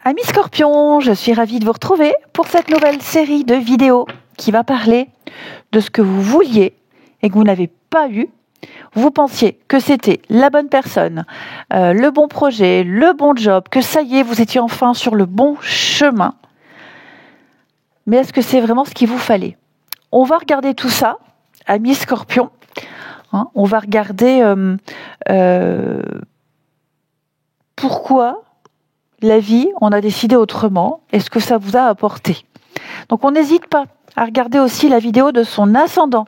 Amis Scorpions, je suis ravie de vous retrouver pour cette nouvelle série de vidéos qui va parler de ce que vous vouliez et que vous n'avez pas eu. Vous pensiez que c'était la bonne personne, le bon projet, le bon job, que ça y est, vous étiez enfin sur le bon chemin. Mais est-ce que c'est vraiment ce qu'il vous fallait ? On va regarder tout ça, amis Scorpions. On va regarder pourquoi la vie, on a décidé autrement, et ce que ça vous a apporté. Donc on n'hésite pas à regarder aussi la vidéo de son ascendant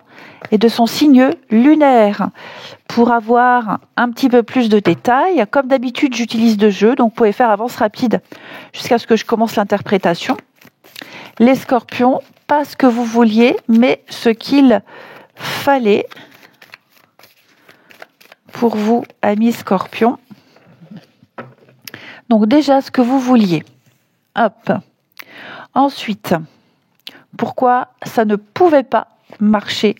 et de son signe lunaire pour avoir un petit peu plus de détails. Comme d'habitude, j'utilise deux jeux, donc vous pouvez faire avance rapide jusqu'à ce que je commence l'interprétation. Les Scorpions, pas ce que vous vouliez, mais ce qu'il fallait pour vous, amis Scorpions. Donc déjà, ce que vous vouliez. Hop. Ensuite, pourquoi ça ne pouvait pas marcher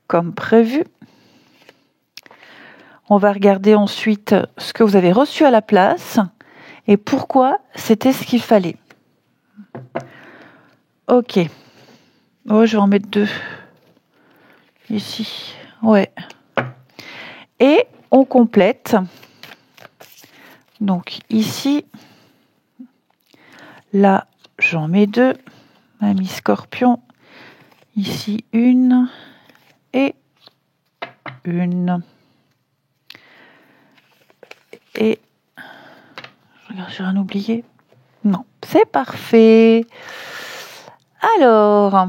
comme prévu. On va regarder ensuite ce que vous avez reçu à la place et pourquoi c'était ce qu'il fallait. Ok. Oh, je vais en mettre deux. Ici. Ouais. Et on complète. Donc ici, là, j'en mets deux. Amis Scorpion. Ici, une et une. Et, je regarde, j'ai rien oublié. Non, c'est parfait. Alors,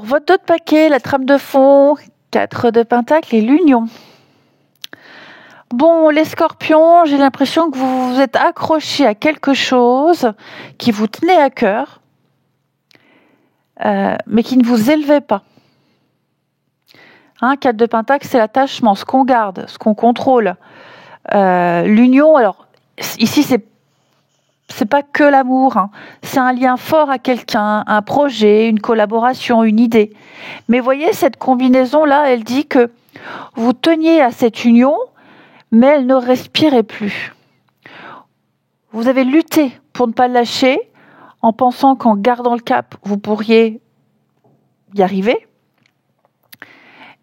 votre dos de paquet, la trame de fond, 4 de pentacle et l'union. Bon, les Scorpions, j'ai l'impression que vous vous êtes accrochés à quelque chose qui vous tenait à cœur, mais qui ne vous élevait pas. 4 de pentacle, c'est l'attachement, ce qu'on garde, ce qu'on contrôle. L'union, alors, ici, c'est pas que l'amour, c'est un lien fort à quelqu'un, un projet, une collaboration, une idée. Mais voyez, cette combinaison-là, elle dit que vous teniez à cette union, mais elle ne respirait plus. Vous avez lutté pour ne pas le lâcher, en pensant qu'en gardant le cap, vous pourriez y arriver.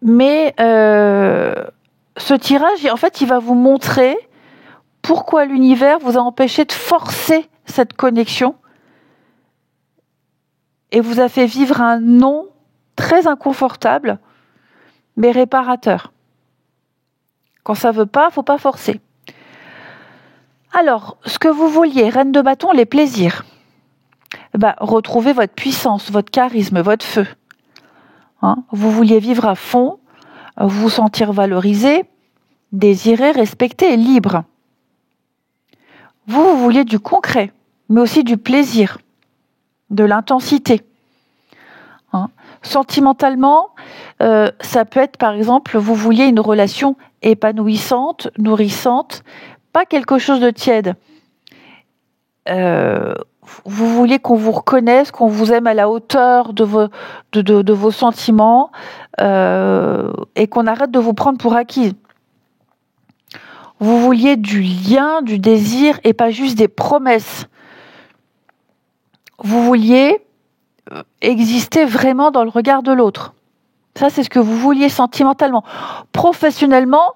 Mais ce tirage, en fait, il va vous montrer pourquoi l'univers vous a empêché de forcer cette connexion et vous a fait vivre un non très inconfortable, mais réparateur. Quand ça ne veut pas, il ne faut pas forcer. Alors, ce que vous vouliez, reine de bâton, les plaisirs. Retrouvez votre puissance, votre charisme, votre feu. Vous vouliez vivre à fond, vous sentir valorisé, désiré, respecté et libre. Vous vouliez du concret, mais aussi du plaisir, de l'intensité. Sentimentalement, ça peut être, par exemple, vous vouliez une relation épanouissante, nourrissante, pas quelque chose de tiède. Vous vouliez qu'on vous reconnaisse, qu'on vous aime à la hauteur de vos sentiments et qu'on arrête de vous prendre pour acquis. Vous vouliez du lien, du désir et pas juste des promesses. Vous vouliez exister vraiment dans le regard de l'autre. Ça, c'est ce que vous vouliez sentimentalement. Professionnellement,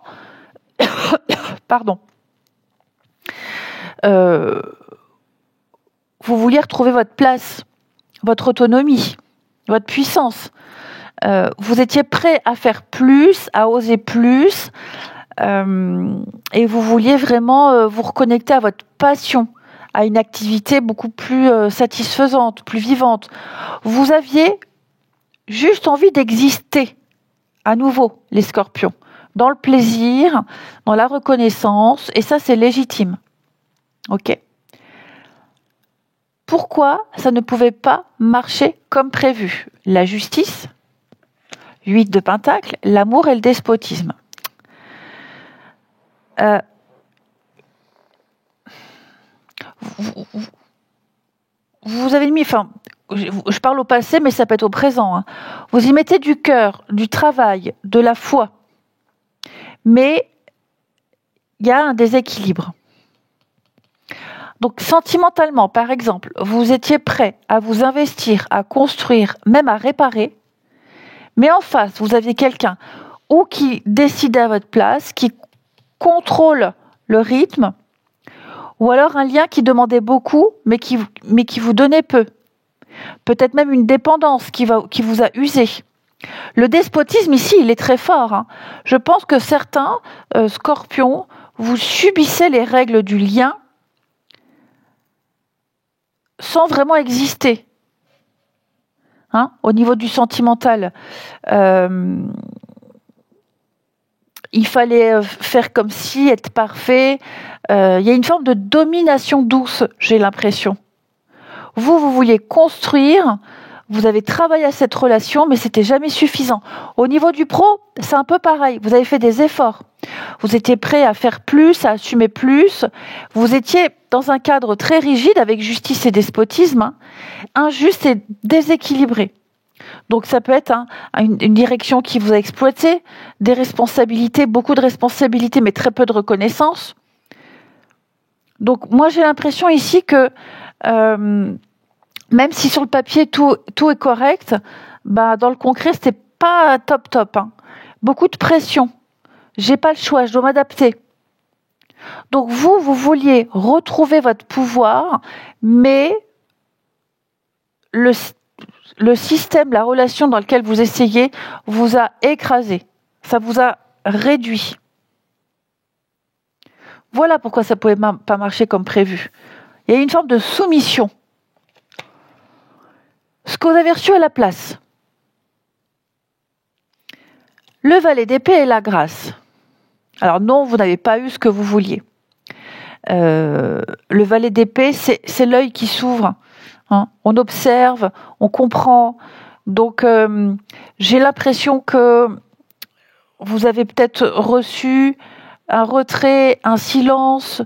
pardon. Vous vouliez retrouver votre place, votre autonomie, votre puissance. Vous étiez prêt à faire plus, à oser plus, et vous vouliez vraiment vous reconnecter à votre passion, à une activité beaucoup plus satisfaisante, plus vivante. Vous aviez juste envie d'exister à nouveau, les Scorpions, dans le plaisir, dans la reconnaissance, et ça, c'est légitime. Ok ? Pourquoi ça ne pouvait pas marcher comme prévu ? La justice, 8 de pentacle, l'amour et le despotisme. Vous avez mis, je parle au passé, mais ça peut être au présent. Vous y mettez du cœur, du travail, de la foi. Mais il y a un déséquilibre. Donc sentimentalement, par exemple, vous étiez prêt à vous investir, à construire, même à réparer, mais en face, vous aviez quelqu'un ou qui décidait à votre place, qui contrôle le rythme, ou alors un lien qui demandait beaucoup, mais qui vous donnait peu. Peut-être même une dépendance qui vous a usé. Le despotisme ici, il est très fort. Hein. Je pense que certains scorpions, vous subissez les règles du lien sans vraiment exister. Hein, au niveau du sentimental, il fallait faire comme si, être parfait. Il y a une forme de domination douce, j'ai l'impression. Vous vouliez construire, vous avez travaillé à cette relation, mais c'était jamais suffisant. Au niveau du pro, c'est un peu pareil. Vous avez fait des efforts. Vous étiez prêt à faire plus, à assumer plus. Vous étiez dans un cadre très rigide avec justice et despotisme, hein, injuste et déséquilibré. Donc ça peut être une direction qui vous a exploité, des responsabilités, beaucoup de responsabilités, mais très peu de reconnaissance. Donc moi j'ai l'impression ici que même si sur le papier tout est correct, bah dans le concret c'était pas top. Hein. Beaucoup de pression. J'ai pas le choix, je dois m'adapter. Donc vous vouliez retrouver votre pouvoir, mais le système, la relation dans laquelle vous essayez, vous a écrasé. Ça vous a réduit. Voilà pourquoi ça ne pouvait pas marcher comme prévu. Il y a une forme de soumission. Ce que vous avez reçu à la place. Le valet d'épée et la grâce. Alors non, vous n'avez pas eu ce que vous vouliez. Le valet d'épée, c'est l'œil qui s'ouvre. Hein. On observe, on comprend. Donc j'ai l'impression que vous avez peut-être reçu un retrait, un silence,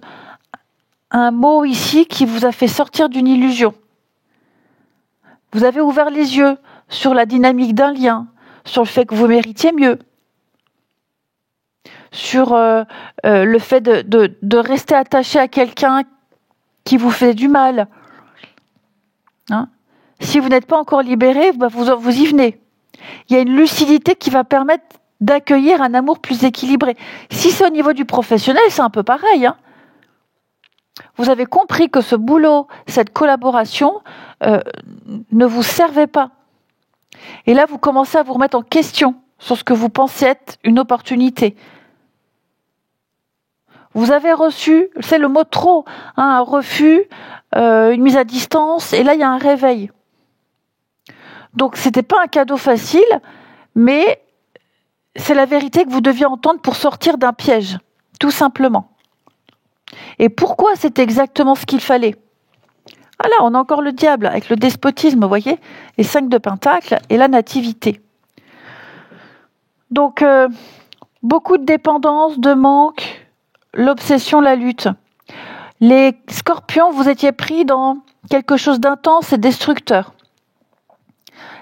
un mot ici qui vous a fait sortir d'une illusion. Vous avez ouvert les yeux sur la dynamique d'un lien, sur le fait que vous méritiez mieux, sur le fait de rester attaché à quelqu'un qui vous fait du mal. Hein? Si vous n'êtes pas encore libéré, bah vous y venez. Il y a une lucidité qui va permettre d'accueillir un amour plus équilibré. Si c'est au niveau du professionnel, c'est un peu pareil. Hein. Vous avez compris que ce boulot, cette collaboration ne vous servait pas. Et là, vous commencez à vous remettre en question sur ce que vous pensez être une opportunité. Vous avez reçu, c'est le mot trop, hein, un refus, une mise à distance, et là, il y a un réveil. Donc, ce n'était pas un cadeau facile, mais c'est la vérité que vous deviez entendre pour sortir d'un piège, tout simplement. Et pourquoi c'est exactement ce qu'il fallait ? Ah là, on a encore le diable avec le despotisme, vous voyez, les 5 de Pentacle et la nativité. Donc, beaucoup de dépendance, de manque, l'obsession, la lutte. Les scorpions, vous étiez pris dans quelque chose d'intense et destructeur.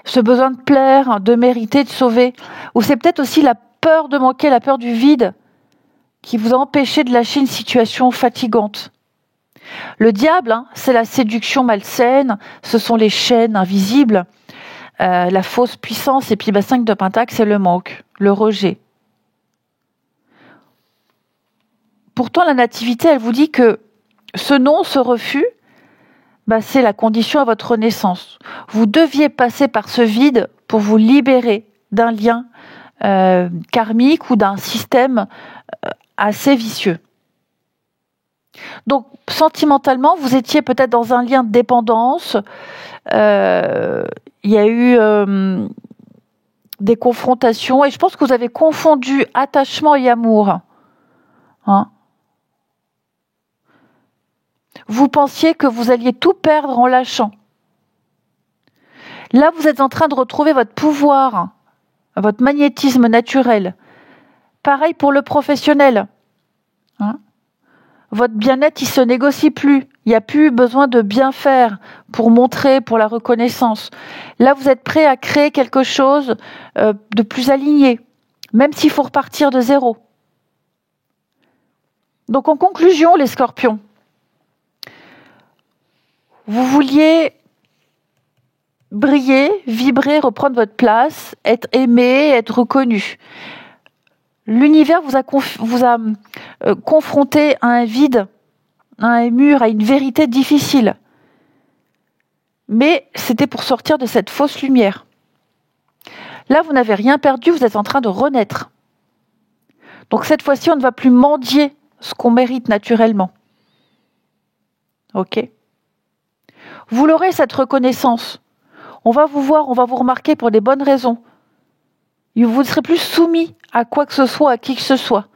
Ce besoin de plaire, de mériter, de sauver. Ou c'est peut-être aussi la peur de manquer, la peur du vide qui vous a empêché de lâcher une situation fatigante. Le diable, hein, c'est la séduction malsaine, ce sont les chaînes invisibles, la fausse puissance, et puis 5 de Pentacle, c'est le manque, le rejet. Pourtant, la nativité, elle vous dit que ce non, ce refus, c'est la condition à votre renaissance. Vous deviez passer par ce vide pour vous libérer d'un lien karmique ou d'un système assez vicieux. Donc, sentimentalement, vous étiez peut-être dans un lien de dépendance. Il y a eu des confrontations et je pense que vous avez confondu attachement et amour. Hein ? Vous pensiez que vous alliez tout perdre en lâchant. Là, vous êtes en train de retrouver votre pouvoir, votre magnétisme naturel. Pareil pour le professionnel. Hein ? Votre bien-être, il ne se négocie plus. Il n'y a plus besoin de bien faire pour montrer, pour la reconnaissance. Là, vous êtes prêt à créer quelque chose de plus aligné, même s'il faut repartir de zéro. Donc, en conclusion, les scorpions, vous vouliez briller, vibrer, reprendre votre place, être aimé, être reconnu. L'univers vous a confronté à un vide, à un mur, à une vérité difficile. Mais c'était pour sortir de cette fausse lumière. Là, vous n'avez rien perdu, vous êtes en train de renaître. Donc cette fois-ci, on ne va plus mendier ce qu'on mérite naturellement. Ok ? Vous l'aurez, cette reconnaissance. On va vous voir, on va vous remarquer pour des bonnes raisons. Vous ne serez plus soumis à quoi que ce soit, à qui que ce soit.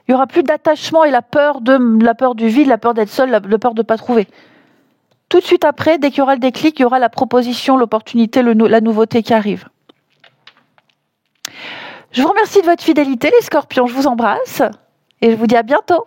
Il n'y aura plus d'attachement et la peur du vide, la peur d'être seul, la peur de ne pas trouver. Tout de suite après, dès qu'il y aura le déclic, il y aura la proposition, l'opportunité, la nouveauté qui arrive. Je vous remercie de votre fidélité, les scorpions. Je vous embrasse et je vous dis à bientôt.